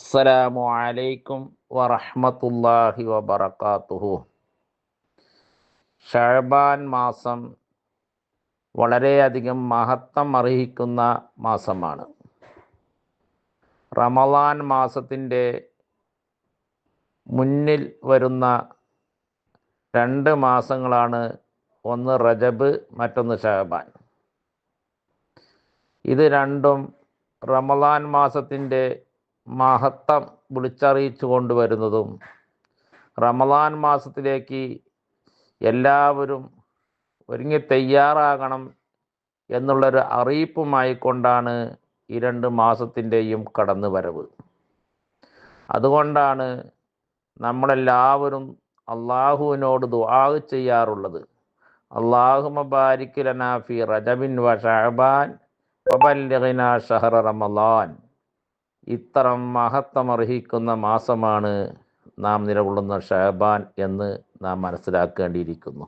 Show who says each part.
Speaker 1: അസ്സലാമു അലൈക്കും വറഹ്മത്തുള്ളാഹി വബറകാതുഹു. ശഅബാൻ മാസം വളരെയധികം മഹത്വം അർഹിക്കുന്ന മാസമാണ്. റമളാൻ മാസത്തിൻ്റെ മുന്നിൽ വരുന്ന 2 മാസങ്ങളാണ്, ഒന്ന് റജബ്, മറ്റൊന്ന് ശഅബാൻ. ഇത് രണ്ടും റമളാൻ മാസത്തിൻ്റെ മഹത്വം വിളിച്ചറിയിച്ചു കൊണ്ടുവരുന്നതും റമളാൻ മാസത്തിലേക്ക് എല്ലാവരും ഒരുങ്ങി തയ്യാറാകണം എന്നുള്ളൊരു അറിയിപ്പുമായി കൊണ്ടാണ് ഈ 2 മാസത്തിൻ്റെയും കടന്നു വരവ്. അതുകൊണ്ടാണ് നമ്മളെല്ലാവരും അള്ളാഹുവിനോട് ദുആ ചെയ്യാറുള്ളത്. അല്ലാഹുമ്മ ബാരിക് ലനാ ഫീ റജബിൻ വ ശഅബാൻ വബല്ലിഗ്നാ ശഹ്റ റമളാൻ. ഇത്തരം മഹത്വമർഹിക്കുന്ന മാസമാണ് നാം നിലകൊള്ളുന്ന ശഅബാൻ എന്ന് നാം മനസ്സിലാക്കേണ്ടിയിരിക്കുന്നു.